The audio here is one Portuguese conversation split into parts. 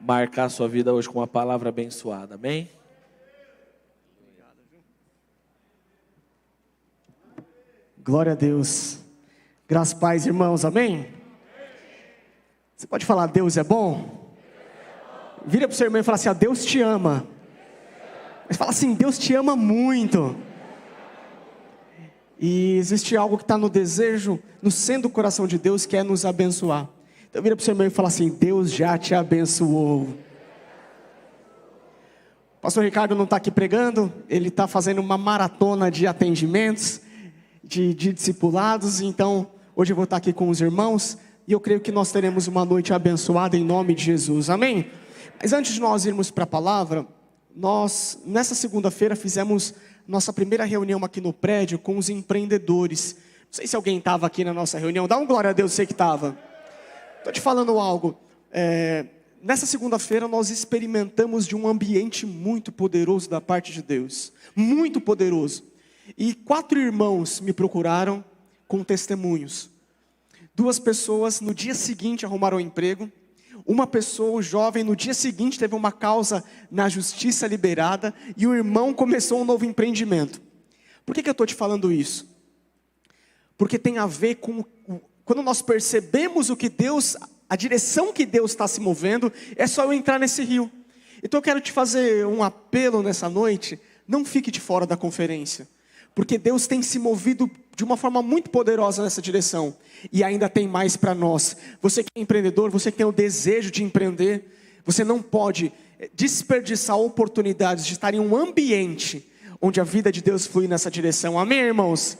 marcar a sua vida hoje com uma palavra abençoada, amém? Glória a Deus. Graças, paz, irmãos, amém? Você pode falar, Deus é bom? Vira para o seu irmão e fala assim, Deus te ama. Mas fala assim, Deus te ama muito. E existe algo que está no desejo, no centro do coração de Deus, que é nos abençoar. Então vira para o seu irmão e fala assim, Deus já te abençoou. O pastor Ricardo não está aqui pregando, ele está fazendo uma maratona de atendimentos, de discipulados, então hoje eu vou estar aqui com os irmãos, e eu creio que nós teremos uma noite abençoada em nome de Jesus, amém? Mas antes de nós irmos para a palavra, nós nessa segunda-feira fizemos nossa primeira reunião aqui no prédio com os empreendedores. Não sei se alguém estava aqui na nossa reunião, dá um glória a Deus, você que estava. Estou te falando algo, nessa segunda-feira nós experimentamos de um ambiente muito poderoso da parte de Deus, muito poderoso. E 4 irmãos me procuraram com testemunhos. 2 pessoas no dia seguinte arrumaram um emprego. Uma pessoa, o jovem, no dia seguinte teve uma causa na justiça liberada. E o irmão começou um novo empreendimento. Por que eu estou te falando isso? Porque tem a ver com quando nós percebemos o que Deus, a direção que Deus está se movendo, é só eu entrar nesse rio. Então eu quero te fazer um apelo nessa noite, não fique de fora da conferência. Porque Deus tem se movido de uma forma muito poderosa nessa direção. E ainda tem mais para nós. Você que é empreendedor, você que tem o desejo de empreender, você não pode desperdiçar oportunidades de estar em um ambiente onde a vida de Deus flui nessa direção. Amém, irmãos?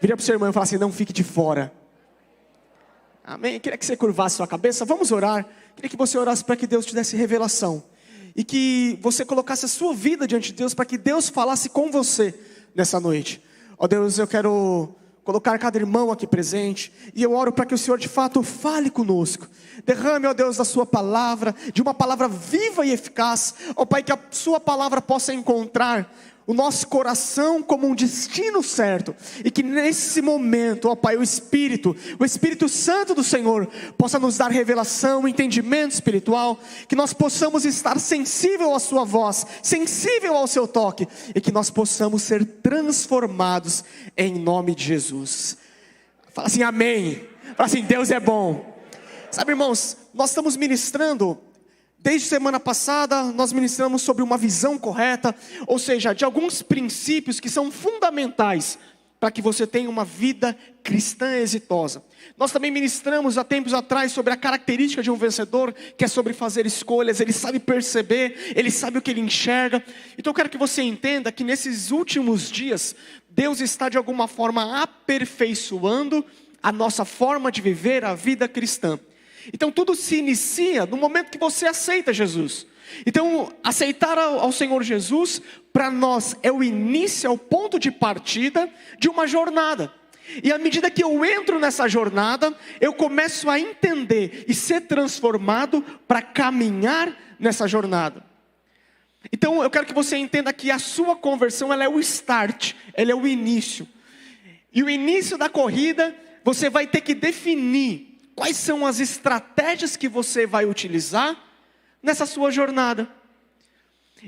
Vira para o seu irmão e fala assim, não fique de fora. Amém? Queria que você curvasse sua cabeça, vamos orar. Queria que você orasse para que Deus te desse revelação. E que você colocasse a sua vida diante de Deus, para que Deus falasse com você nessa noite. Ó Deus, eu quero colocar cada irmão aqui presente, e eu oro para que o Senhor de fato fale conosco. Derrame, ó Deus, da sua palavra, de uma palavra viva e eficaz. Ó Pai, que a sua palavra possa encontrar o nosso coração como um destino certo, e que nesse momento, ó Pai, o Espírito Santo do Senhor, possa nos dar revelação, entendimento espiritual, que nós possamos estar sensível à sua voz, sensível ao seu toque, e que nós possamos ser transformados em nome de Jesus. Fala assim, amém. Fala assim, Deus é bom. Sabe, irmãos, nós estamos ministrando. Desde semana passada nós ministramos sobre uma visão correta, ou seja, de alguns princípios que são fundamentais para que você tenha uma vida cristã exitosa. Nós também ministramos há tempos atrás sobre a característica de um vencedor, que é sobre fazer escolhas. Ele sabe perceber, ele sabe o que ele enxerga. Então eu quero que você entenda que nesses últimos dias, Deus está de alguma forma aperfeiçoando a nossa forma de viver a vida cristã. Então tudo se inicia no momento que você aceita Jesus. Então aceitar ao Senhor Jesus para nós é o início, é o ponto de partida de uma jornada. E à medida que eu entro nessa jornada, eu começo a entender e ser transformado para caminhar nessa jornada. Então eu quero que você entenda que a sua conversão, ela é o start, ela é o início. E o início da corrida, você vai ter que definir quais são as estratégias que você vai utilizar nessa sua jornada.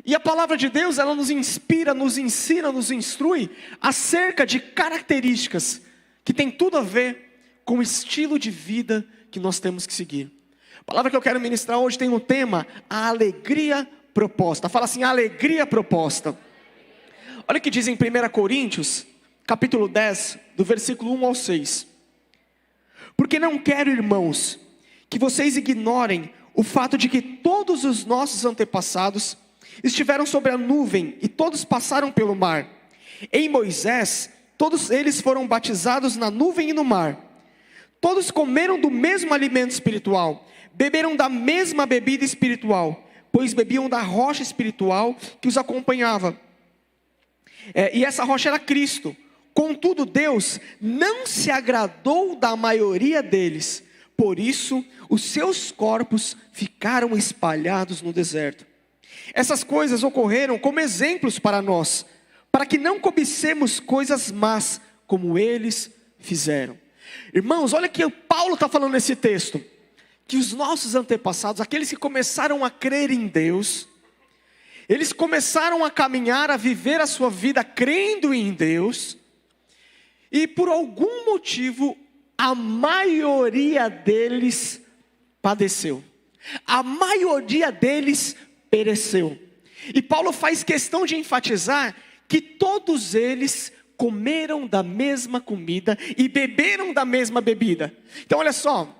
E a palavra de Deus, ela nos inspira, nos ensina, nos instrui acerca de características que tem tudo a ver com o estilo de vida que nós temos que seguir. A palavra que eu quero ministrar hoje tem o tema, a alegria proposta. Fala assim, a alegria proposta. Olha o que diz em 1 Coríntios, capítulo 10, do versículo 1 ao 6. Porque não quero, irmãos, que vocês ignorem o fato de que todos os nossos antepassados estiveram sobre a nuvem e todos passaram pelo mar. Em Moisés, todos eles foram batizados na nuvem e no mar. Todos comeram do mesmo alimento espiritual, beberam da mesma bebida espiritual, pois bebiam da rocha espiritual que os acompanhava. E essa rocha era Cristo. Contudo, Deus não se agradou da maioria deles. Por isso, os seus corpos ficaram espalhados no deserto. Essas coisas ocorreram como exemplos para nós, para que não cobicemos coisas más, como eles fizeram. Irmãos, olha que Paulo está falando nesse texto, que os nossos antepassados, aqueles que começaram a crer em Deus, eles começaram a caminhar, a viver a sua vida crendo em Deus, e por algum motivo, a maioria deles padeceu. A maioria deles pereceu. E Paulo faz questão de enfatizar que todos eles comeram da mesma comida e beberam da mesma bebida. Então olha só,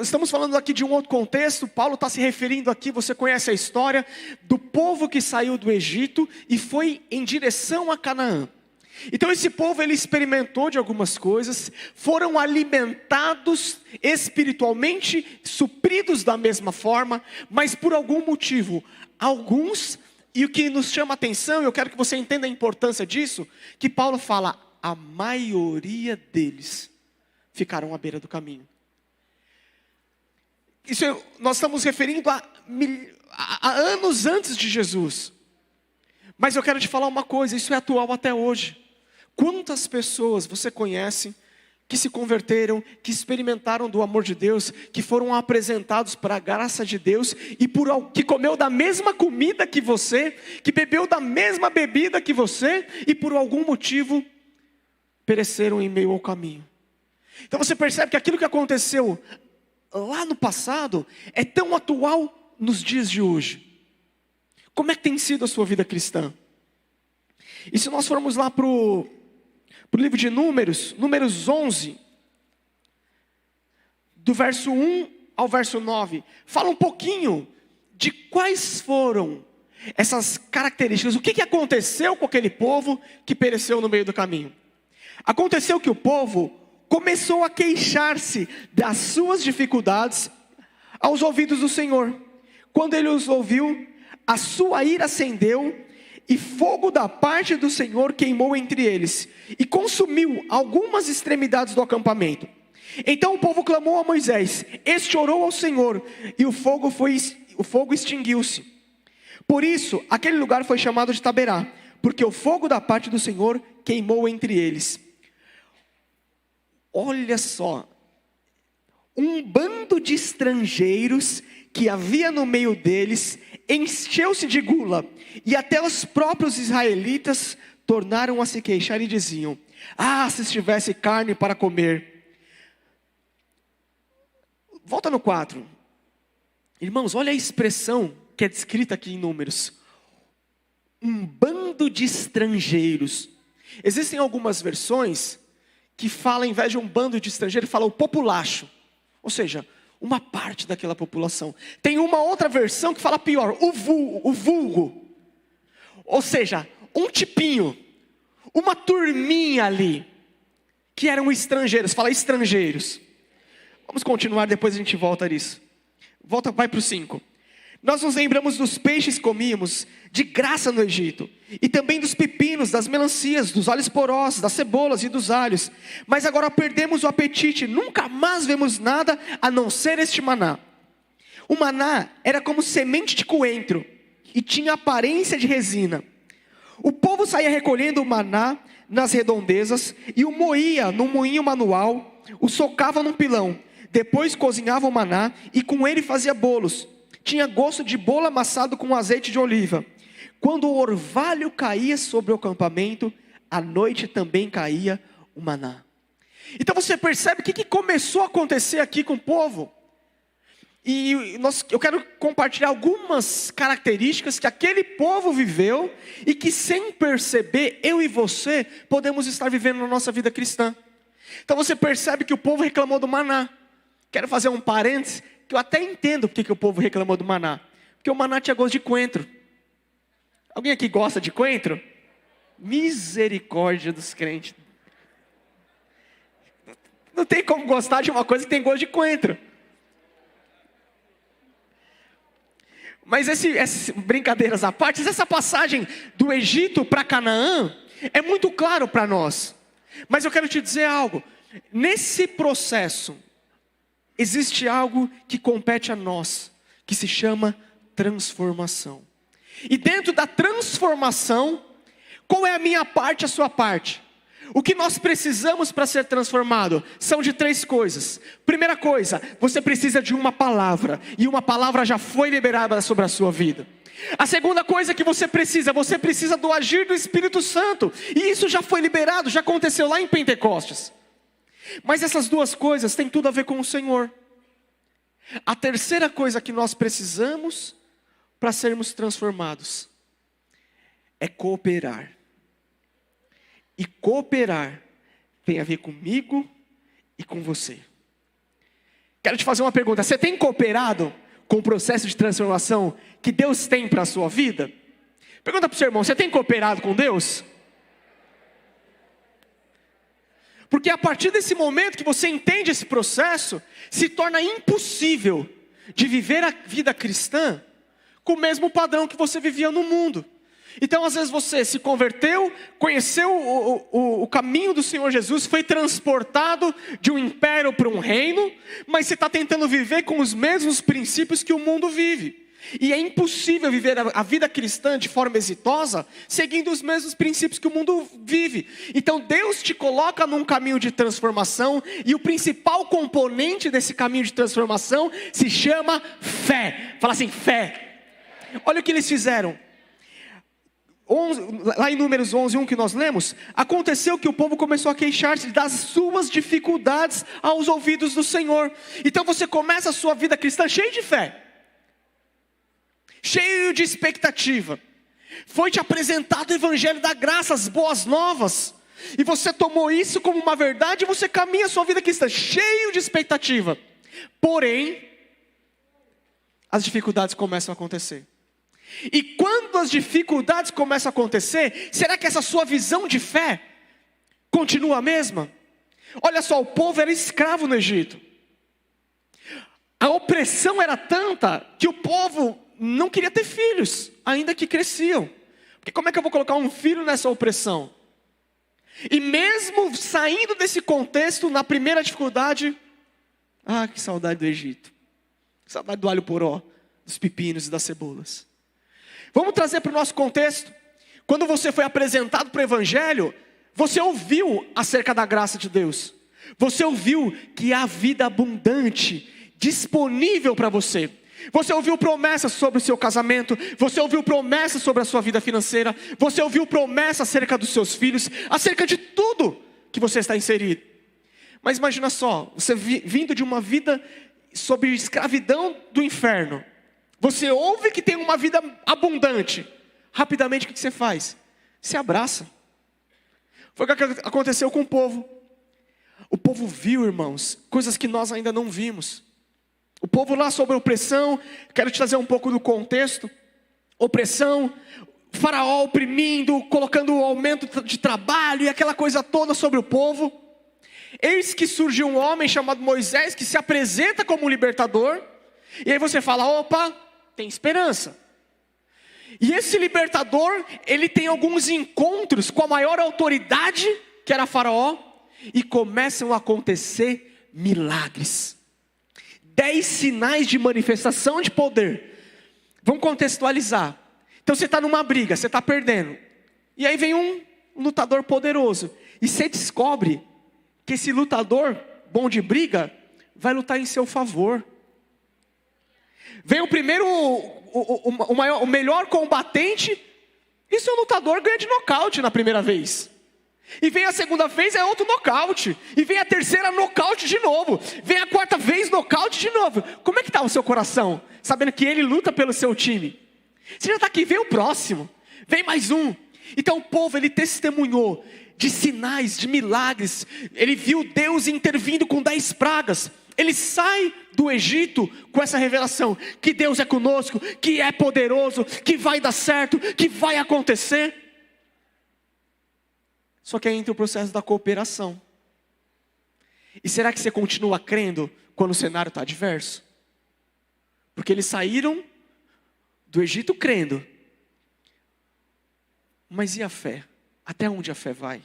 estamos falando aqui de um outro contexto. Paulo está se referindo aqui, você conhece a história do povo que saiu do Egito e foi em direção a Canaã. Então esse povo, ele experimentou de algumas coisas, foram alimentados espiritualmente, supridos da mesma forma, mas por algum motivo, alguns, e o que nos chama a atenção, eu quero que você entenda a importância disso, que Paulo fala, a maioria deles ficaram à beira do caminho. Isso nós estamos referindo a anos antes de Jesus. Mas eu quero te falar uma coisa, isso é atual até hoje. Quantas pessoas você conhece que se converteram, que experimentaram do amor de Deus, que foram apresentados para a graça de Deus, e que comeu da mesma comida que você, que bebeu da mesma bebida que você, e por algum motivo pereceram em meio ao caminho. Então você percebe que aquilo que aconteceu lá no passado é tão atual nos dias de hoje. Como é que tem sido a sua vida cristã? E se nós formos lá para o livro de Números 11, do verso 1 ao verso 9, fala um pouquinho de quais foram essas características, o que aconteceu com aquele povo que pereceu no meio do caminho. Aconteceu que o povo começou a queixar-se das suas dificuldades aos ouvidos do Senhor. Quando ele os ouviu, a sua ira acendeu, e fogo da parte do Senhor queimou entre eles, e consumiu algumas extremidades do acampamento. Então o povo clamou a Moisés, este orou ao Senhor, e o fogo extinguiu-se. Por isso, aquele lugar foi chamado de Taberá, porque o fogo da parte do Senhor queimou entre eles. Olha só, um bando de estrangeiros que havia no meio deles encheu-se de gula, e até os próprios israelitas tornaram a se queixar e diziam, se tivesse carne para comer. Volta no 4. Irmãos, olha a expressão que é descrita aqui em Números. Um bando de estrangeiros. Existem algumas versões que falam, ao invés de um bando de estrangeiros, fala o populacho. Ou seja, uma parte daquela população. Tem uma outra versão que fala pior, o vulgo. Ou seja, um tipinho, uma turminha ali, que eram estrangeiros, fala estrangeiros. Vamos continuar, depois a gente volta nisso. Vai para o 5. Nós nos lembramos dos peixes que comíamos de graça no Egito, e também dos pepinos, das melancias, dos alhos porosos, das cebolas e dos alhos. Mas agora perdemos o apetite, nunca mais vemos nada a não ser este maná. O maná era como semente de coentro, e tinha aparência de resina. O povo saía recolhendo o maná nas redondezas, e o moía num moinho manual, o socava num pilão. Depois cozinhava o maná, e com ele fazia bolos. Tinha gosto de bolo amassado com azeite de oliva. Quando o orvalho caía sobre o acampamento, à noite também caía o maná. Então você percebe o que começou a acontecer aqui com o povo. E eu quero compartilhar algumas características que aquele povo viveu, e que sem perceber, eu e você podemos estar vivendo na nossa vida cristã. Então você percebe que o povo reclamou do maná. Quero fazer um parênteses, que eu até entendo porque que o povo reclamou do maná. Porque o maná tinha gosto de coentro. Alguém aqui gosta de coentro? Misericórdia dos crentes. Não tem como gostar de uma coisa que tem gosto de coentro. Mas essas brincadeiras à parte, essa passagem do Egito para Canaã é muito claro para nós. Mas eu quero te dizer algo. Nesse processo, existe algo que compete a nós, que se chama transformação. E dentro da transformação, qual é a minha parte, a sua parte? O que nós precisamos para ser transformado são de 3 coisas. Primeira coisa, você precisa de uma palavra, e uma palavra já foi liberada sobre a sua vida. A segunda coisa que você precisa do agir do Espírito Santo, e isso já foi liberado, já aconteceu lá em Pentecostes. Mas essas 2 coisas têm tudo a ver com o Senhor. A terceira coisa que nós precisamos para sermos transformados é cooperar. E cooperar tem a ver comigo e com você. Quero te fazer uma pergunta: você tem cooperado com o processo de transformação que Deus tem para a sua vida? Pergunta para o seu irmão: você tem cooperado com Deus? Porque a partir desse momento que você entende esse processo, se torna impossível de viver a vida cristã com o mesmo padrão que você vivia no mundo. Então às vezes você se converteu, conheceu o caminho do Senhor Jesus, foi transportado de um império para um reino, mas você está tentando viver com os mesmos princípios que o mundo vive. E é impossível viver a vida cristã de forma exitosa seguindo os mesmos princípios que o mundo vive. Então Deus te coloca num caminho de transformação, e o principal componente desse caminho de transformação se chama fé. Fala assim: fé. Olha o que eles fizeram. Lá em Números 11:1 que nós lemos, aconteceu que o povo começou a queixar-se das suas dificuldades aos ouvidos do Senhor. Então você começa a sua vida cristã cheio de fé, cheio de expectativa. Foi te apresentado o evangelho da graça, as boas novas, e você tomou isso como uma verdade, e você caminha a sua vida cristã cheio de expectativa. Porém, as dificuldades começam a acontecer. E quando as dificuldades começam a acontecer, será que essa sua visão de fé continua a mesma? Olha só, o povo era escravo no Egito. A opressão era tanta que o povo não queria ter filhos, ainda que cresciam. Porque como é que eu vou colocar um filho nessa opressão? E mesmo saindo desse contexto, na primeira dificuldade, que saudade do Egito. Saudade do alho poró, dos pepinos e das cebolas. Vamos trazer para o nosso contexto. Quando você foi apresentado para o evangelho, você ouviu acerca da graça de Deus. Você ouviu que há vida abundante disponível para você. Você ouviu promessas sobre o seu casamento. Você ouviu promessas sobre a sua vida financeira. Você ouviu promessas acerca dos seus filhos, acerca de tudo que você está inserido. Mas imagina só, você vindo de uma vida sob escravidão do inferno. Você ouve que tem uma vida abundante. Rapidamente o que você faz? Se abraça. Foi o que aconteceu com o povo. O povo viu, irmãos, coisas que nós ainda não vimos. O povo lá sob opressão, quero te trazer um pouco do contexto. Opressão, Faraó oprimindo, colocando o aumento de trabalho e aquela coisa toda sobre o povo. Eis que surgiu um homem chamado Moisés, que se apresenta como libertador. E aí você fala: opa, tem esperança. E esse libertador, ele tem alguns encontros com a maior autoridade, que era Faraó, e começam a acontecer milagres. 10 sinais de manifestação de poder. Vamos contextualizar. Então você está numa briga, você está perdendo. E aí vem um lutador poderoso. E você descobre que esse lutador bom de briga vai lutar em seu favor. Vem o primeiro, o melhor combatente, e seu lutador ganha de nocaute na primeira vez. E vem a segunda vez, é outro nocaute. E vem a terceira, nocaute de novo. Vem a quarta vez, nocaute de novo. Como é que está o seu coração? Sabendo que ele luta pelo seu time. Você já está aqui, vem o próximo. Vem mais um. Então o povo, ele testemunhou de sinais, de milagres. Ele viu Deus intervindo com 10 pragas. Ele sai do Egito com essa revelação, que Deus é conosco, que é poderoso, que vai dar certo, que vai acontecer. Só que aí entra o processo da cooperação. E será que você continua crendo quando o cenário está adverso? Porque eles saíram do Egito crendo. Mas e a fé? Até onde a fé vai?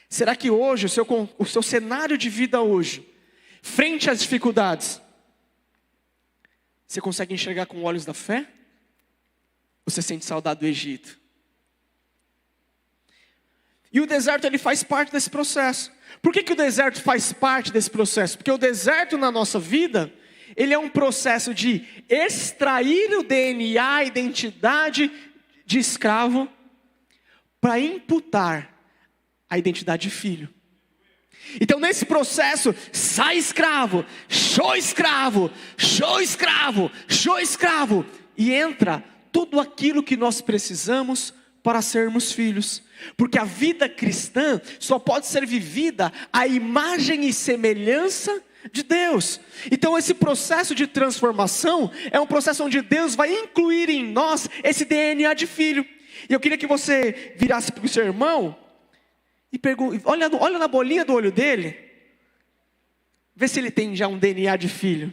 Será que hoje, o seu cenário de vida hoje, frente às dificuldades, você consegue enxergar com olhos da fé? Ou você sente saudade do Egito? E o deserto, ele faz parte desse processo. Por que o deserto faz parte desse processo? Porque o deserto na nossa vida, ele é um processo de extrair o DNA, a identidade de escravo, para imputar a identidade de filho. Então nesse processo, sai escravo, show escravo, show escravo, show escravo. E entra tudo aquilo que nós precisamos para sermos filhos. Porque a vida cristã só pode ser vivida à imagem e semelhança de Deus. Então esse processo de transformação é um processo onde Deus vai incluir em nós esse DNA de filho. E eu queria que você virasse para o seu irmão e olha na bolinha do olho dele, vê se ele tem já um DNA de filho.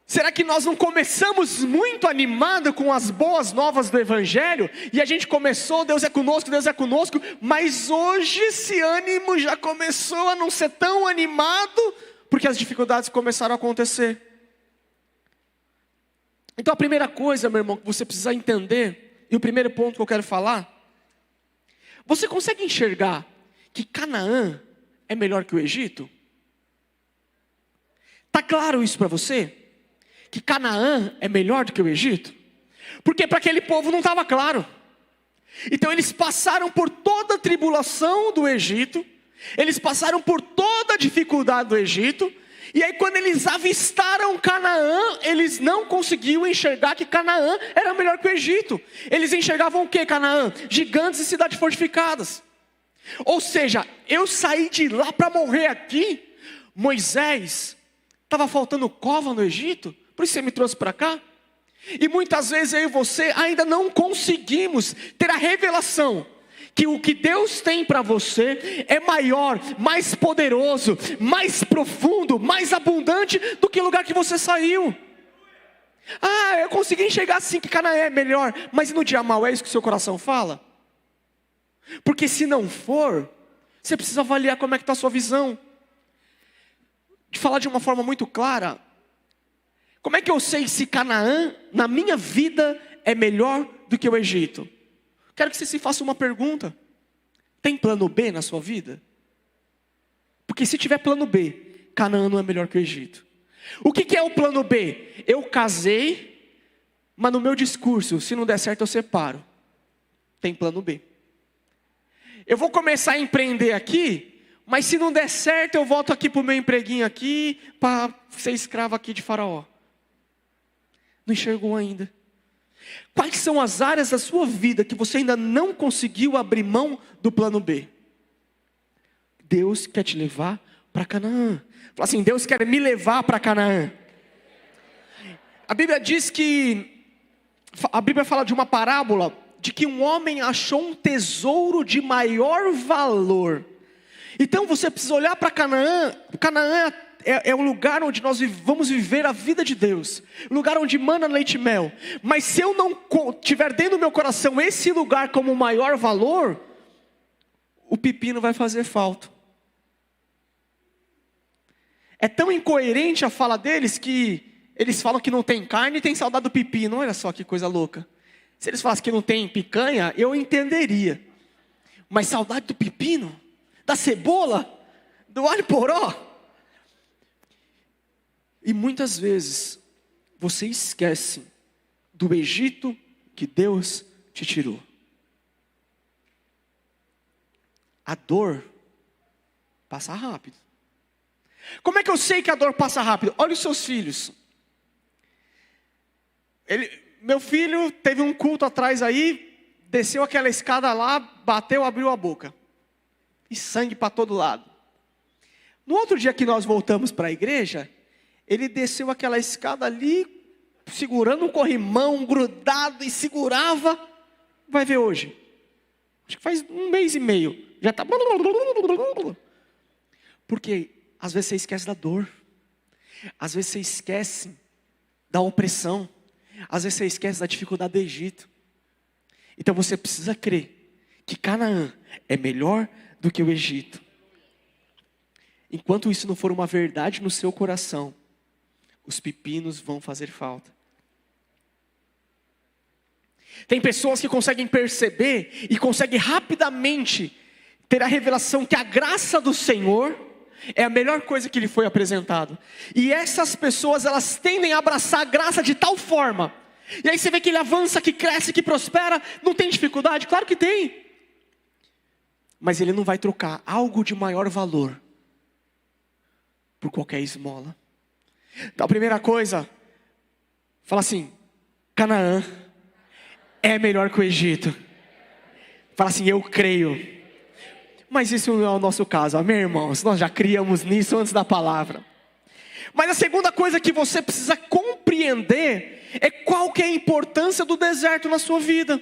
Será que nós não começamos muito animados com as boas novas do Evangelho? E a gente começou, Deus é conosco, mas hoje esse ânimo já começou a não ser tão animado, porque as dificuldades começaram a acontecer. Então a primeira coisa, meu irmão, que você precisa entender, e o primeiro ponto que eu quero falar, você consegue enxergar que Canaã é melhor que o Egito? Está claro isso para você? Que Canaã é melhor do que o Egito? Porque para aquele povo não estava claro. Então eles passaram por toda a tribulação do Egito, eles passaram por toda a dificuldade do Egito, e aí quando eles avistaram Canaã, eles não conseguiam enxergar que Canaã era melhor que o Egito. Eles enxergavam o que Canaã? Gigantes e cidades fortificadas. Ou seja, eu saí de lá para morrer aqui. Moisés, estava faltando cova no Egito? Por isso você me trouxe para cá? E muitas vezes eu e você ainda não conseguimos ter a revelação que o que Deus tem para você é maior, mais poderoso, mais profundo, mais abundante do que o lugar que você saiu. Eu consegui enxergar assim que Canaã é melhor, mas e no dia mau, é isso que o seu coração fala? Porque se não for, você precisa avaliar como é que está a sua visão. De falar de uma forma muito clara, como é que eu sei se Canaã, na minha vida, é melhor do que o Egito? Quero que você se faça uma pergunta. Tem plano B na sua vida? Porque se tiver plano B, Canaã não é melhor que o Egito. O que é o plano B? Eu casei, mas no meu discurso, se não der certo eu separo. Tem plano B. Eu vou começar a empreender aqui, mas se não der certo eu volto aqui para o meu empreguinho aqui, para ser escravo aqui de Faraó. Não enxergou ainda. Quais são as áreas da sua vida que você ainda não conseguiu abrir mão do plano B? Deus quer te levar para Canaã. Fala assim, Deus quer me levar para Canaã. A Bíblia diz que, a Bíblia fala de uma parábola, de que um homem achou um tesouro de maior valor. Então você precisa olhar para Canaã. Canaã é o lugar onde nós vamos viver a vida de Deus, lugar onde mana leite e mel. Mas se eu não tiver dentro do meu coração esse lugar como o maior valor, o pepino vai fazer falta. É tão incoerente a fala deles que eles falam que não tem carne e tem saudade do pepino. Olha só que coisa louca. Se eles falassem que não tem picanha, eu entenderia. Mas saudade do pepino, da cebola, do alho poró. E muitas vezes você esquece do Egito que Deus te tirou. A dor passa rápido. Como é que eu sei que a dor passa rápido? Olha os seus filhos. Meu filho teve um culto atrás aí, desceu aquela escada lá, bateu, abriu a boca. E sangue para todo lado. No outro dia que nós voltamos para a igreja, ele desceu aquela escada ali, segurando um corrimão, grudado, e segurava. Vai ver hoje. Acho que faz 1 mês e meio. Já está... Porque às vezes você esquece da dor. Às vezes você esquece da opressão. Às vezes você esquece da dificuldade do Egito. Então você precisa crer que Canaã é melhor do que o Egito. Enquanto isso não for uma verdade no seu coração, os pepinos vão fazer falta. Tem pessoas que conseguem perceber e conseguem rapidamente ter a revelação que a graça do Senhor é a melhor coisa que lhe foi apresentado. E essas pessoas, elas tendem a abraçar a graça de tal forma. E aí você vê que ele avança, que cresce, que prospera. Não tem dificuldade? Claro que tem. Mas ele não vai trocar algo de maior valor por qualquer esmola. Então a primeira coisa, fala assim: Canaã é melhor que o Egito. Fala assim: eu creio. Mas isso não é o nosso caso, amém, irmãos? Nós já criamos nisso antes da palavra. Mas a segunda coisa que você precisa compreender é qual que é a importância do deserto na sua vida.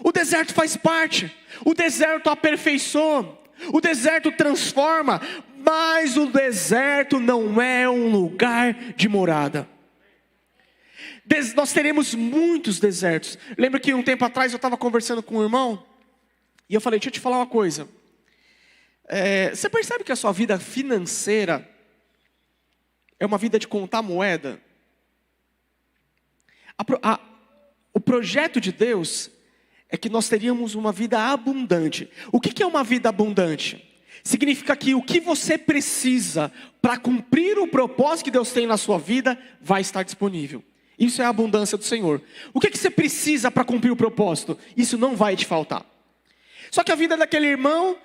O deserto faz parte, o deserto aperfeiçoa, o deserto transforma, mas o deserto não é um lugar de morada. Nós teremos muitos desertos. Lembro que um tempo atrás eu estava conversando com um irmão, e eu falei: deixa eu te falar uma coisa. Você percebe que a sua vida financeira é uma vida de contar moeda? O projeto de Deus é que nós teríamos uma vida abundante. O que é uma vida abundante? Significa que o que você precisa para cumprir o propósito que Deus tem na sua vida vai estar disponível. Isso é a abundância do Senhor. O que você precisa para cumprir o propósito? Isso não vai te faltar. Só que a vida daquele irmão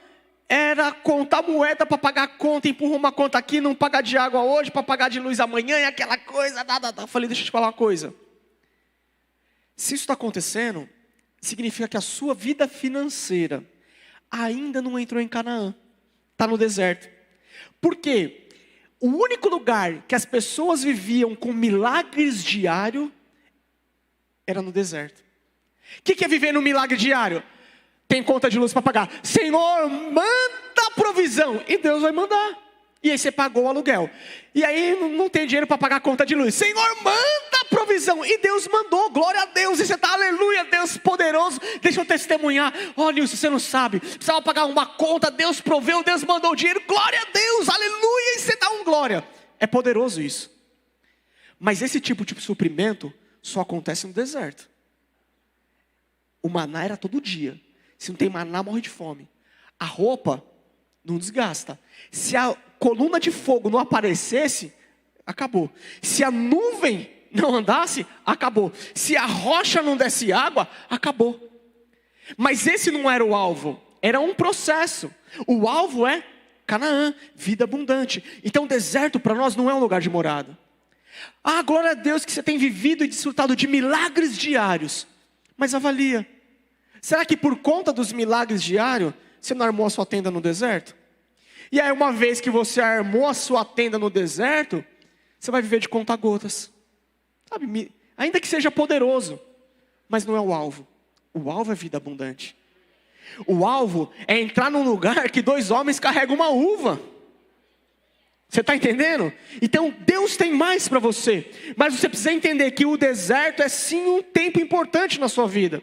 era contar moeda para pagar a conta, empurra uma conta aqui, não pagar de água hoje, para pagar de luz amanhã, e aquela coisa. Eu falei: deixa eu te falar uma coisa. Se isso está acontecendo, significa que a sua vida financeira ainda não entrou em Canaã. Está no deserto. Por quê? O único lugar que as pessoas viviam com milagres diários era no deserto. O que é viver no milagre diário? Tem conta de luz para pagar. Senhor, manda provisão. E Deus vai mandar. E aí você pagou o aluguel. E aí não tem dinheiro para pagar a conta de luz. Senhor, manda provisão. E Deus mandou. Glória a Deus. E você está, aleluia, Deus poderoso. Deixa eu testemunhar. Nilson, você não sabe. Precisava pagar uma conta. Deus proveu. Deus mandou o dinheiro. Glória a Deus. Aleluia. E você dá glória. É poderoso isso. Mas esse tipo de suprimento só acontece no deserto. O maná era todo dia. Se não tem maná, morre de fome. A roupa não desgasta. Se a coluna de fogo não aparecesse, acabou. Se a nuvem não andasse, acabou. Se a rocha não desse água, acabou. Mas esse não era o alvo. Era um processo. O alvo é Canaã, vida abundante. Então o deserto para nós não é um lugar de morada. Glória a Deus que você tem vivido e desfrutado de milagres diários. Mas avalia. Será que por conta dos milagres diários, você não armou a sua tenda no deserto? E aí uma vez que você armou a sua tenda no deserto, você vai viver de conta-gotas. Sabe, ainda que seja poderoso, mas não é o alvo. O alvo é vida abundante. O alvo é entrar num lugar que 2 homens carregam uma uva. Você está entendendo? Então Deus tem mais para você. Mas você precisa entender que o deserto é sim um tempo importante na sua vida.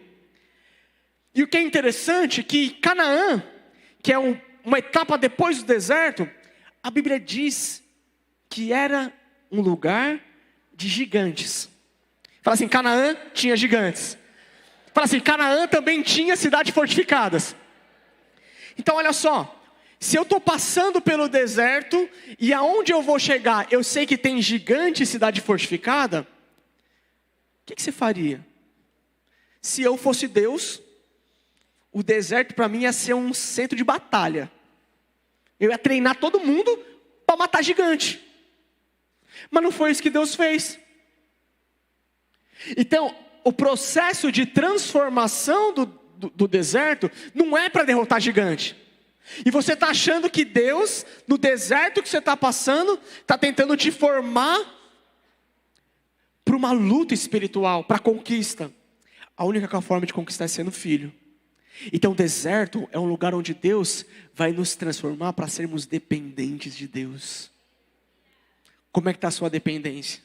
E o que é interessante é que Canaã, que é uma etapa depois do deserto, a Bíblia diz que era um lugar de gigantes. Fala assim: Canaã tinha gigantes. Fala assim: Canaã também tinha cidades fortificadas. Então olha só, se eu estou passando pelo deserto e aonde eu vou chegar, eu sei que tem gigante e cidade fortificada, o que você faria? Se eu fosse Deus, o deserto para mim ia ser um centro de batalha. Eu ia treinar todo mundo para matar gigante. Mas não foi isso que Deus fez. Então, o processo de transformação do deserto não é para derrotar gigante. E você está achando que Deus, no deserto que você está passando, está tentando te formar para uma luta espiritual, para conquista. A única forma de conquistar é sendo filho. Então o deserto é um lugar onde Deus vai nos transformar para sermos dependentes de Deus. Como é que está a sua dependência?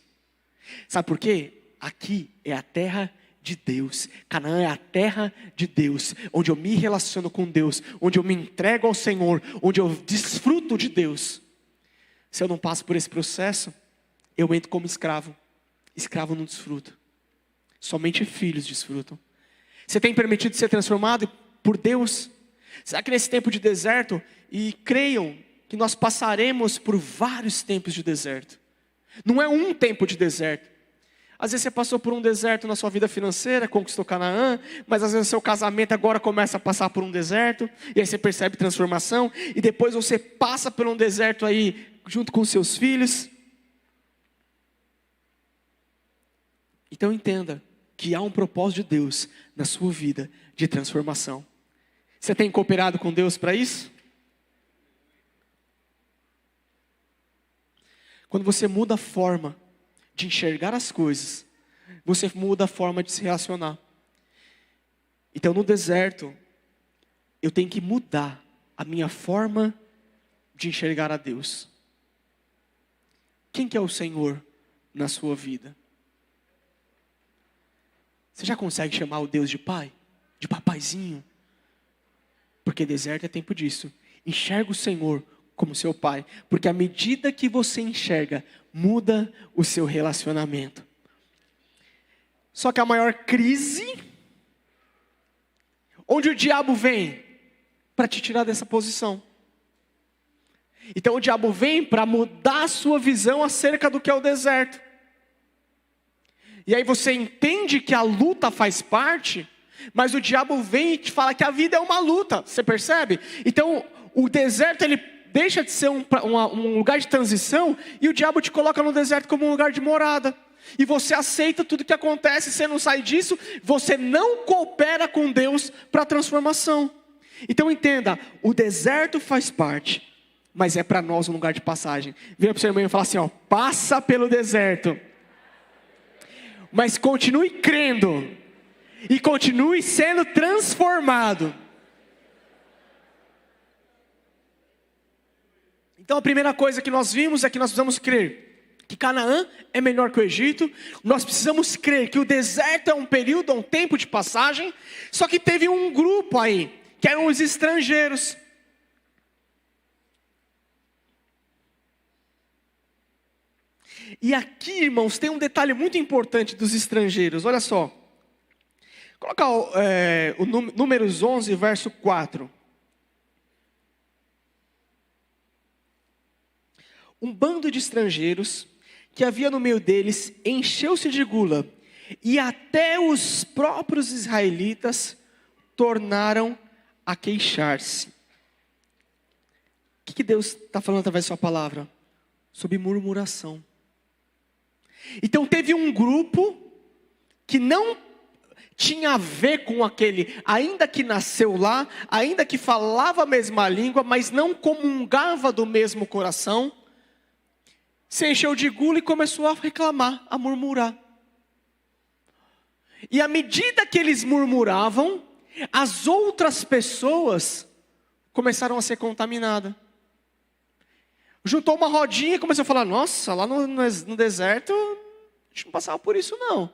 Sabe por quê? Aqui é a terra de Deus. Canaã é a terra de Deus, onde eu me relaciono com Deus, onde eu me entrego ao Senhor, onde eu desfruto de Deus. Se eu não passo por esse processo, eu entro como escravo. Escravo não desfruta. Somente filhos desfrutam. Você tem permitido ser transformado por Deus? Será que nesse tempo de deserto, e creiam que nós passaremos por vários tempos de deserto. Não é um tempo de deserto. Às vezes você passou por um deserto na sua vida financeira, conquistou Canaã, mas às vezes o seu casamento agora começa a passar por um deserto, e aí você percebe transformação, e depois você passa por um deserto aí, junto com seus filhos. Então entenda que há um propósito de Deus na sua vida de transformação. Você tem cooperado com Deus para isso? Quando você muda a forma de enxergar as coisas, você muda a forma de se relacionar. Então no deserto, eu tenho que mudar a minha forma de enxergar a Deus. Quem que é o Senhor na sua vida? Você já consegue chamar o Deus de pai? De papaizinho? Porque deserto é tempo disso. Enxerga o Senhor como seu pai. Porque à medida que você enxerga, muda o seu relacionamento. Só que a maior crise, onde o diabo vem para te tirar dessa posição. Então o diabo vem para mudar a sua visão acerca do que é o deserto. E aí você entende que a luta faz parte, mas o diabo vem e te fala que a vida é uma luta, você percebe? Então o deserto ele deixa de ser um lugar de transição, e o diabo te coloca no deserto como um lugar de morada. E você aceita tudo que acontece, você não sai disso, você não coopera com Deus para a transformação. Então entenda, o deserto faz parte, mas é para nós um lugar de passagem. Vira para o seu irmão e fala assim, ó, passa pelo deserto, mas continue crendo, e continue sendo transformado. Então a primeira coisa que nós vimos é que nós precisamos crer que Canaã é melhor que o Egito. Nós precisamos crer que o deserto é um período, um tempo de passagem. Só que teve um grupo aí, que eram os estrangeiros. E aqui, irmãos, tem um detalhe muito importante dos estrangeiros. Olha só. Coloca o Números 11, verso 4. Um bando de estrangeiros que havia no meio deles encheu-se de gula, e até os próprios israelitas tornaram a queixar-se. O que Deus está falando através da sua palavra? Sobre murmuração. Então teve um grupo que não tinha a ver com aquele, ainda que nasceu lá, ainda que falava a mesma língua, mas não comungava do mesmo coração, se encheu de gula e começou a reclamar, a murmurar. E à medida que eles murmuravam, as outras pessoas começaram a ser contaminadas. Juntou uma rodinha e começou a falar, nossa, lá no deserto, a gente não passava por isso não.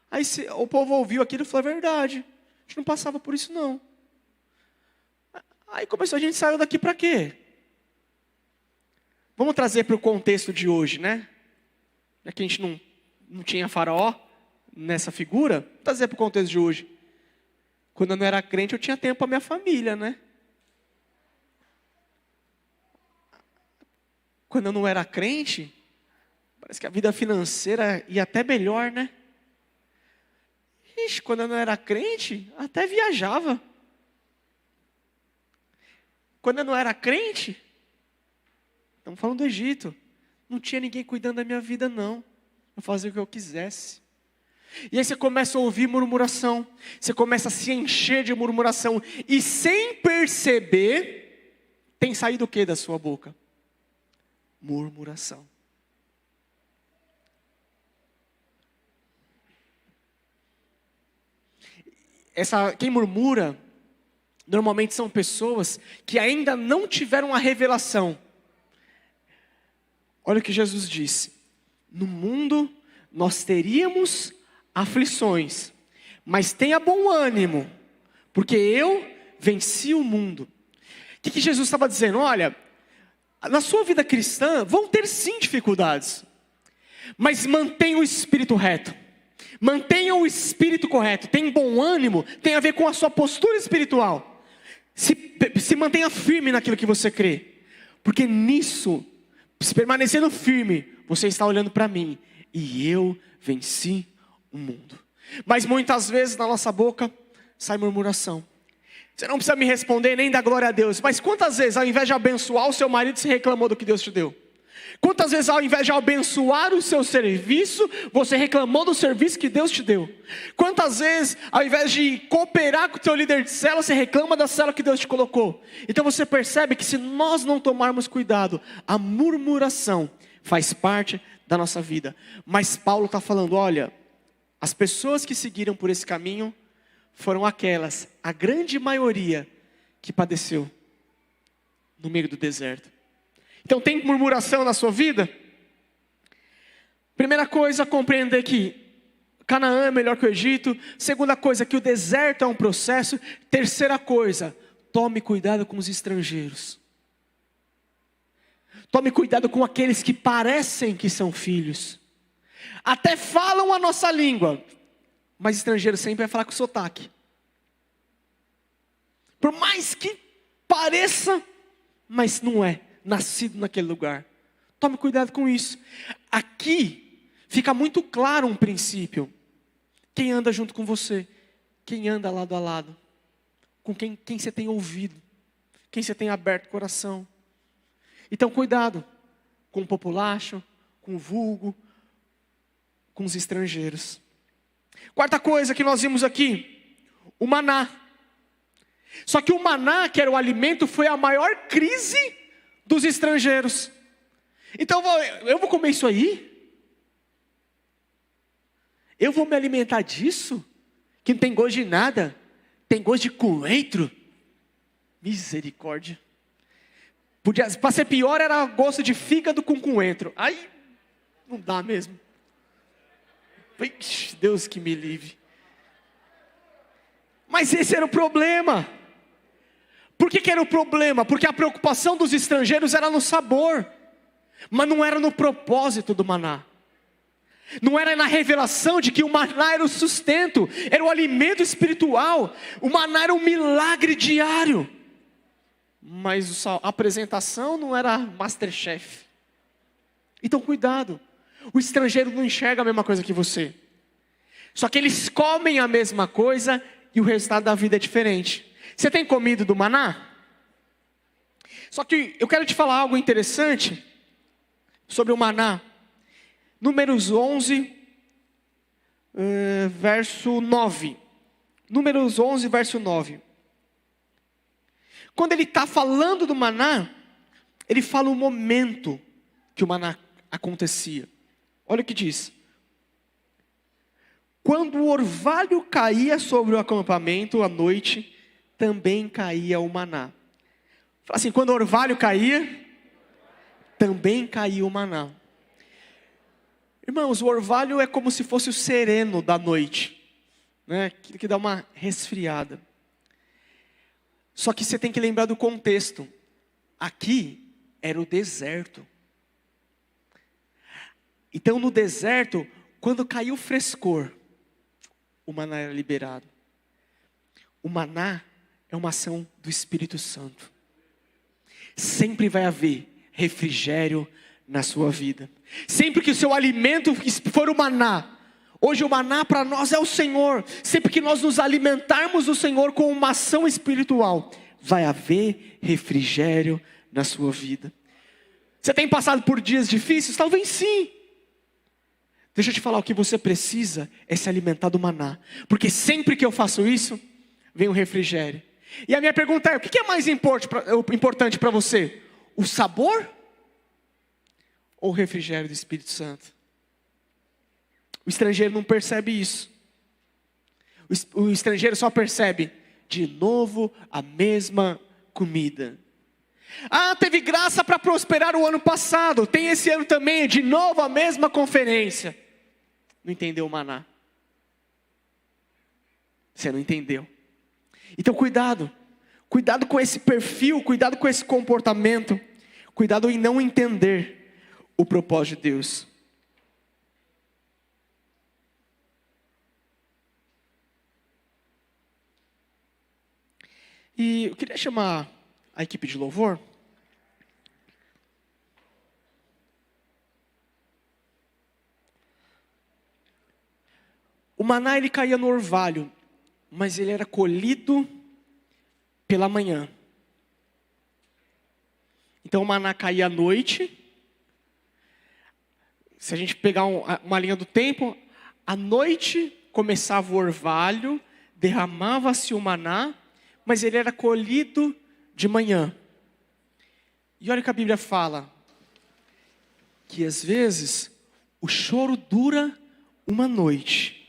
Aí o povo ouviu aquilo e falou, é verdade, a gente não passava por isso não. Aí começou, a gente saiu daqui para quê? Vamos trazer para o contexto de hoje, né? Já que a gente não tinha Faraó nessa figura, vamos trazer para o contexto de hoje. Quando eu não era crente, eu tinha tempo para minha família, né? Quando eu não era crente, parece que a vida financeira ia até melhor, né? Ixi, quando eu não era crente, até viajava. Quando eu não era crente, estamos falando do Egito, não tinha ninguém cuidando da minha vida não. Eu fazia o que eu quisesse. E aí você começa a ouvir murmuração, você começa a se encher de murmuração, e sem perceber, tem saído o que da sua boca? Murmuração. Quem murmura, normalmente são pessoas que ainda não tiveram a revelação. Olha o que Jesus disse: no mundo nós teríamos aflições, mas tenha bom ânimo, porque eu venci o mundo. O que Jesus estava dizendo? Olha, na sua vida cristã vão ter sim dificuldades, mas mantenha o espírito reto, Mantenha o espírito correto. Tem bom ânimo, tem a ver com a sua postura espiritual. Se mantenha firme naquilo que você crê. Porque nisso, se permanecendo firme, você está olhando para mim. E eu venci o mundo. Mas muitas vezes na nossa boca sai murmuração. Você não precisa me responder nem dar glória a Deus. Mas quantas vezes ao invés de abençoar o seu marido, você reclamou do que Deus te deu? Quantas vezes ao invés de abençoar o seu serviço, você reclamou do serviço que Deus te deu? Quantas vezes ao invés de cooperar com o teu líder de célula, você reclama da célula que Deus te colocou? Então você percebe que se nós não tomarmos cuidado, a murmuração faz parte da nossa vida. Mas Paulo está falando, olha, as pessoas que seguiram por esse caminho foram aquelas, a grande maioria, que padeceu no meio do deserto. Então tem murmuração na sua vida? Primeira coisa, compreender que Canaã é melhor que o Egito. Segunda coisa, que o deserto é um processo. Terceira coisa, tome cuidado com os estrangeiros. Tome cuidado com aqueles que parecem que são filhos. Até falam a nossa língua, mas estrangeiro sempre vai falar com sotaque. Por mais que pareça, mas não é nascido naquele lugar. Tome cuidado com isso. Aqui fica muito claro um princípio. Quem anda junto com você, quem anda lado a lado, com quem você tem ouvido, quem você tem aberto o coração. Então cuidado com o populacho, com o vulgo, com os estrangeiros. Quarta coisa que nós vimos aqui, o maná. Só que o maná, que era o alimento, foi a maior crise dos estrangeiros. Então eu vou comer isso aí? Eu vou me alimentar disso? Que não tem gosto de nada? Tem gosto de coentro? Misericórdia. Para ser pior era gosto de fígado com coentro. Aí não dá mesmo. Ixi, Deus que me livre. Mas esse era o problema. Por que era o problema? Porque a preocupação dos estrangeiros era no sabor, mas não era no propósito do maná. Não era na revelação de que o maná era o sustento, era o alimento espiritual. O maná era um milagre diário. Mas a apresentação não era Masterchef. Então cuidado. O estrangeiro não enxerga a mesma coisa que você. Só que eles comem a mesma coisa e o resultado da vida é diferente. Você tem comido do maná? Só que eu quero te falar algo interessante sobre o maná. Números 11, verso 9. Números 11, verso 9. Quando ele está falando do maná, ele fala o momento que o maná acontecia. Olha o que diz. Quando o orvalho caía sobre o acampamento à noite, também caía o maná. Fala assim, quando o orvalho caía, também caía o maná. Irmãos, o orvalho é como se fosse o sereno da noite, né? Aquilo que dá uma resfriada. Só que você tem que lembrar do contexto. Aqui era o deserto. Então no deserto, quando caiu o frescor, o maná era liberado. O maná é uma ação do Espírito Santo. Sempre vai haver refrigério na sua vida. Sempre que o seu alimento for o maná. Hoje o maná para nós é o Senhor. Sempre que nós nos alimentarmos do Senhor com uma ação espiritual, vai haver refrigério na sua vida. Você tem passado por dias difíceis? Talvez sim. Deixa eu te falar, o que você precisa é se alimentar do maná. Porque sempre que eu faço isso, vem o refrigério. E a minha pergunta é, o que é mais importante para você? O sabor? Ou o refrigério do Espírito Santo? O estrangeiro não percebe isso. O estrangeiro só percebe, de novo, a mesma comida. Ah, teve graça para prosperar o ano passado. Tem esse ano também, de novo a mesma conferência. Não entendeu o maná. Você não entendeu. Então cuidado. Cuidado com esse perfil, cuidado com esse comportamento. Cuidado em não entender o propósito de Deus. E eu queria chamar a equipe de louvor. O maná ele caía no orvalho, mas ele era colhido pela manhã. Então o maná caía à noite. Se a gente pegar uma linha do tempo, à noite começava o orvalho, derramava-se o maná, mas ele era colhido de manhã. E olha o que a Bíblia fala, que às vezes o choro dura uma noite,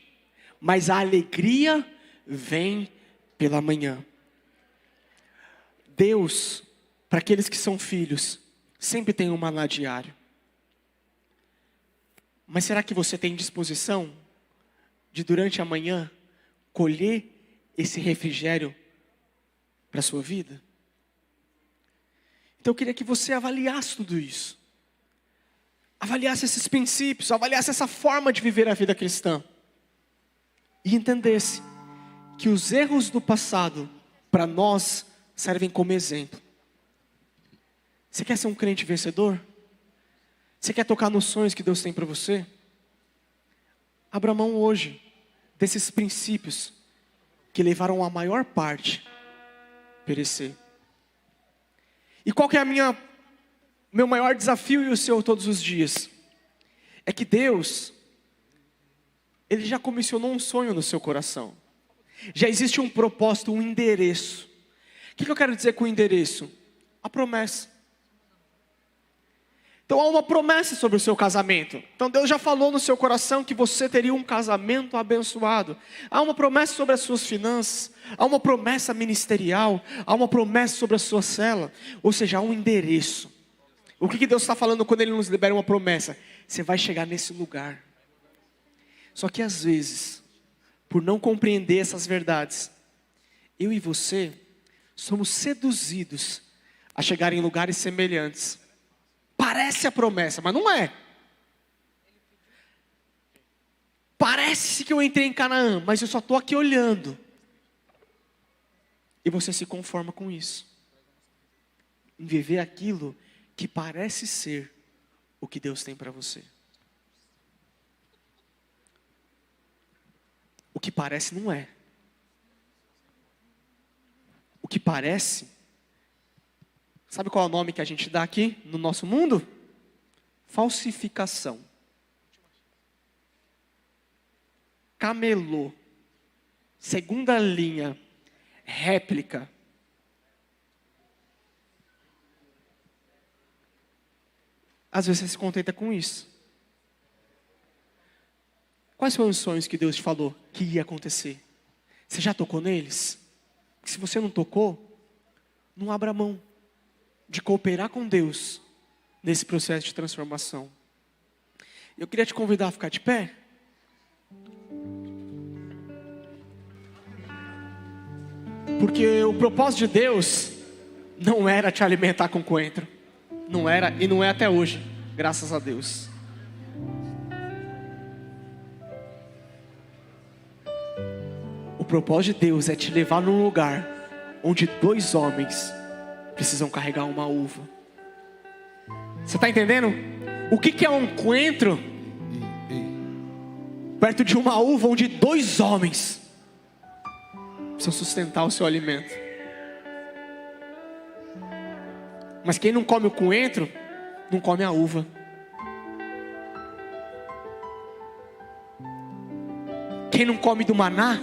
mas a alegria vem pela manhã. Deus, para aqueles que são filhos, sempre tem um maná diário. Mas será que você tem disposição de durante a manhã colher esse refrigério para a sua vida? Então eu queria que você avaliasse tudo isso. Avaliasse esses princípios, avaliasse essa forma de viver a vida cristã. E entendesse que os erros do passado, para nós, servem como exemplo. Você quer ser um crente vencedor? Você quer tocar nos sonhos que Deus tem para você? Abra mão hoje desses princípios que levaram a maior parte a perecer. E qual que é meu maior desafio e o seu todos os dias? É que Deus, Ele já comissionou um sonho no seu coração. Já existe um propósito, um endereço. O que eu quero dizer com o endereço? A promessa. Então há uma promessa sobre o seu casamento. Então Deus já falou no seu coração que você teria um casamento abençoado. Há uma promessa sobre as suas finanças. Há uma promessa ministerial. Há uma promessa sobre a sua cela. Ou seja, há um endereço. O que Deus está falando quando Ele nos libera uma promessa? Você vai chegar nesse lugar. Só que às vezes, por não compreender essas verdades, eu e você somos seduzidos a chegar em lugares semelhantes. Parece a promessa, mas não é. Parece que eu entrei em Canaã, mas eu só estou aqui olhando. E você se conforma com isso. Em viver aquilo que parece ser o que Deus tem para você. O que parece não é. O que parece... Sabe qual é o nome que a gente dá aqui no nosso mundo? Falsificação. Camelô. Segunda linha. Réplica. Às vezes você se contenta com isso. Quais foram os sonhos que Deus te falou que ia acontecer? Você já tocou neles? Se você não tocou, não abra mão de cooperar com Deus nesse processo de transformação. Eu queria te convidar a ficar de pé. Porque o propósito de Deus não era te alimentar com coentro. Não era e não é até hoje, graças a Deus. O propósito de Deus é te levar num lugar onde 2 homens precisam carregar uma uva. Você está entendendo? O que é um coentro? Perto de uma uva onde 2 homens precisam sustentar o seu alimento. Mas quem não come o coentro, não come a uva. Quem não come do maná,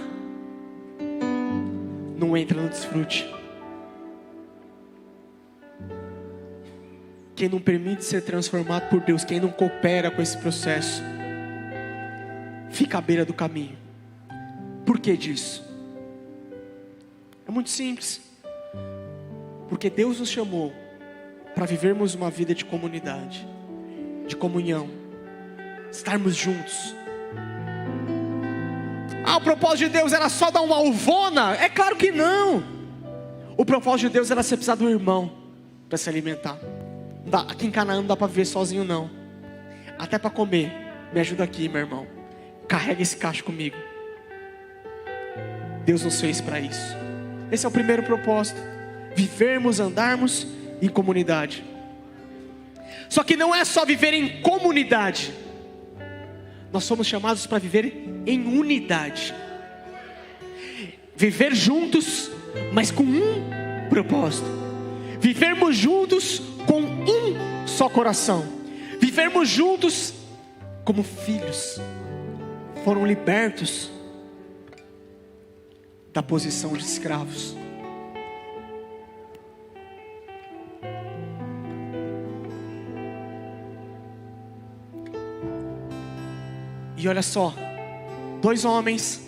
não entra no desfrute. Quem não permite ser transformado por Deus, quem não coopera com esse processo, fica à beira do caminho. Por que disso? É muito simples. Porque Deus nos chamou para vivermos uma vida de comunidade, de comunhão, estarmos juntos. O propósito de Deus era só dar uma uvona? É claro que não. O propósito de Deus era você precisar do irmão para se alimentar. Aqui em Canaã não dá para viver sozinho não. Até para comer, me ajuda aqui, meu irmão. Carrega esse cacho comigo. Deus nos fez para isso. Esse é o primeiro propósito: vivermos, andarmos em comunidade. Só que não é só viver em comunidade, nós somos chamados para viver em unidade. Viver juntos, mas com um propósito. Vivermos juntos com um só coração. Vivermos juntos como filhos. Foram libertos da posição de escravos. E olha só, 2 homens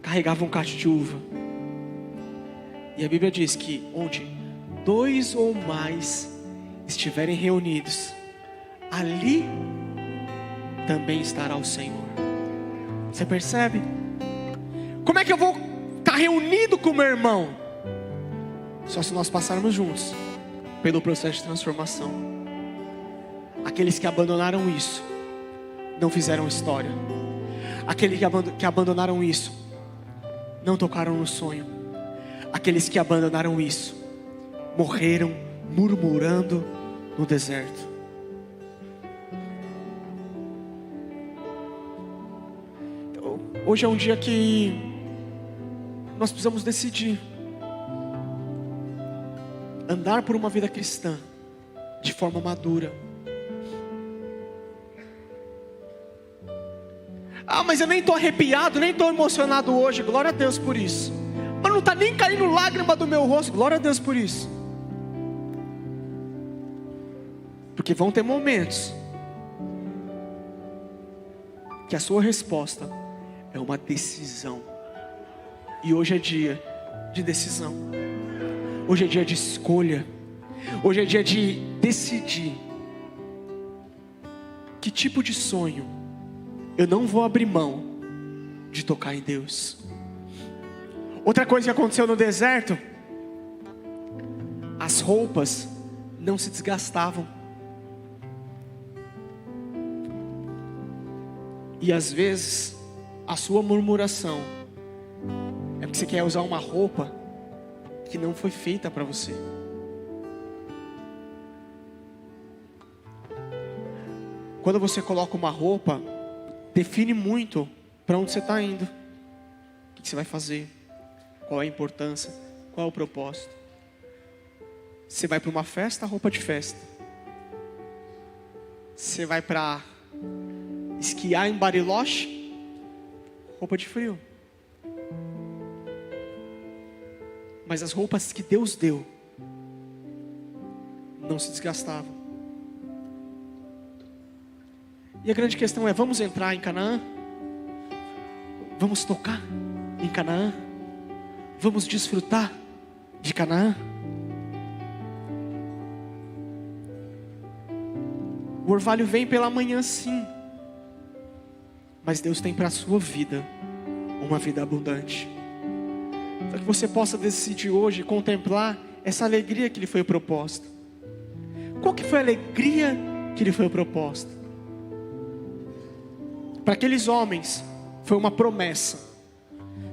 carregavam um cacho de uva. E a Bíblia diz que onde 2 ou mais estiverem reunidos, ali também estará o Senhor. Você percebe? Como é que eu vou estar reunido com o meu irmão? Só se nós passarmos juntos pelo processo de transformação. Aqueles que abandonaram isso não fizeram história. Aqueles que abandonaram isso não tocaram no sonho. Aqueles que abandonaram isso morreram murmurando no deserto. Então, hoje é um dia que nós precisamos decidir andar por uma vida cristã de forma madura. Mas eu nem estou arrepiado, nem estou emocionado hoje. Glória a Deus por isso. Mas não está nem caindo lágrima do meu rosto. Glória a Deus por isso. Porque vão ter momentos que a sua resposta é uma decisão. E hoje é dia de decisão. Hoje é dia de escolha. Hoje é dia de decidir que tipo de sonho eu não vou abrir mão de tocar em Deus. Outra coisa que aconteceu no deserto: as roupas não se desgastavam. E às vezes a sua murmuração é porque você quer usar uma roupa que não foi feita para você. Quando você coloca uma roupa, define muito para onde você está indo, o que você vai fazer, qual é a importância, qual é o propósito. Você vai para uma festa, roupa de festa. Você vai para esquiar em Bariloche, roupa de frio. Mas as roupas que Deus deu não se desgastavam. E a grande questão é: vamos entrar em Canaã? Vamos tocar em Canaã? Vamos desfrutar de Canaã? O orvalho vem pela manhã, sim, mas Deus tem para a sua vida uma vida abundante. Para que você possa decidir hoje contemplar essa alegria que lhe foi proposta. Qual que foi a alegria que lhe foi proposta? Para aqueles homens foi uma promessa: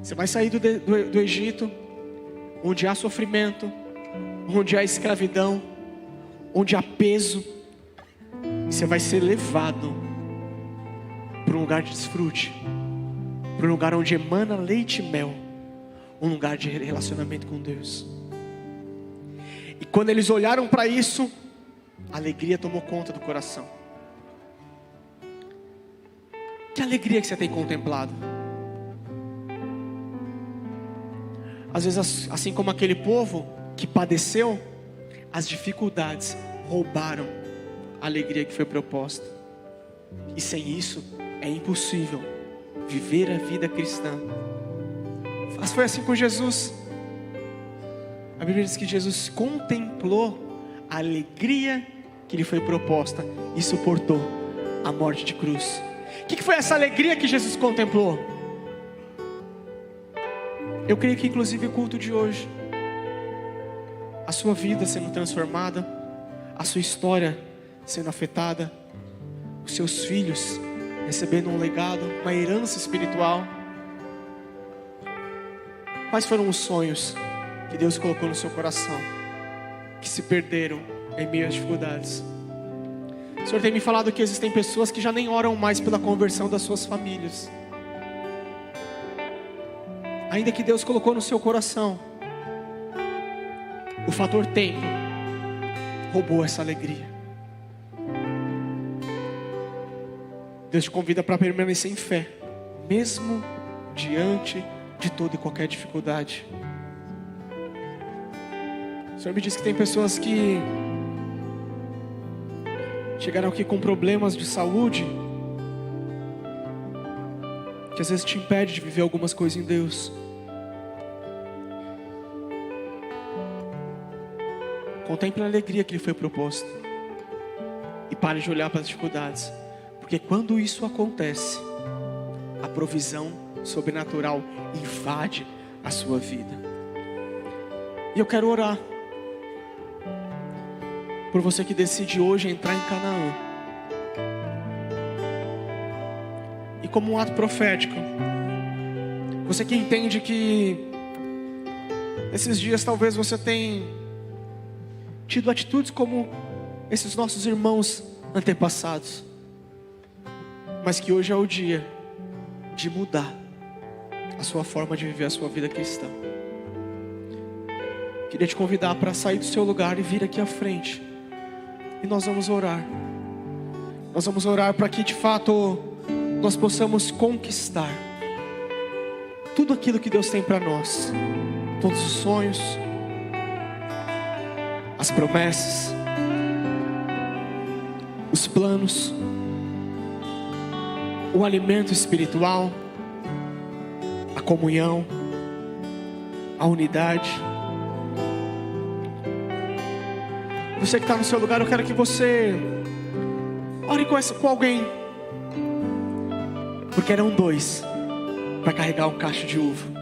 você vai sair do Egito, onde há sofrimento, onde há escravidão, onde há peso, e você vai ser levado para um lugar de desfrute, para um lugar onde emana leite e mel, um lugar de relacionamento com Deus. E quando eles olharam para isso, a alegria tomou conta do coração. Que alegria que você tem contemplado? Às vezes, assim como aquele povo que padeceu, as dificuldades roubaram a alegria que foi proposta. E sem isso é impossível viver a vida cristã. Mas foi assim com Jesus. A Bíblia diz que Jesus contemplou a alegria que lhe foi proposta e suportou a morte de cruz. O que foi essa alegria que Jesus contemplou? Eu creio que inclusive o culto de hoje, a sua vida sendo transformada, a sua história sendo afetada, os seus filhos recebendo um legado, uma herança espiritual. Quais foram os sonhos que Deus colocou no seu coração, que se perderam em meio às dificuldades. O Senhor tem me falado que existem pessoas que já nem oram mais pela conversão das suas famílias, ainda que Deus colocou no seu coração. O fator tempo roubou essa alegria. Deus te convida para permanecer em fé, mesmo diante de toda e qualquer dificuldade. O Senhor me disse que tem pessoas que chegaram aqui com problemas de saúde, que às vezes te impede de viver algumas coisas em Deus. Contemple a alegria que lhe foi proposta e pare de olhar para as dificuldades, porque quando isso acontece, a provisão sobrenatural invade a sua vida. E eu quero orar por você que decide hoje entrar em Canaã, e como um ato profético, você que entende que esses dias talvez você tenha tido atitudes como esses nossos irmãos antepassados, mas que hoje é o dia de mudar a sua forma de viver a sua vida cristã. Queria te convidar para sair do seu lugar e vir aqui à frente, e nós vamos orar. Nós vamos orar para que de fato nós possamos conquistar tudo aquilo que Deus tem para nós, todos os sonhos, as promessas, os planos, o alimento espiritual, a comunhão, a unidade. Você que está no seu lugar, eu quero que você ore com alguém, porque eram 2 para carregar um cacho de uva.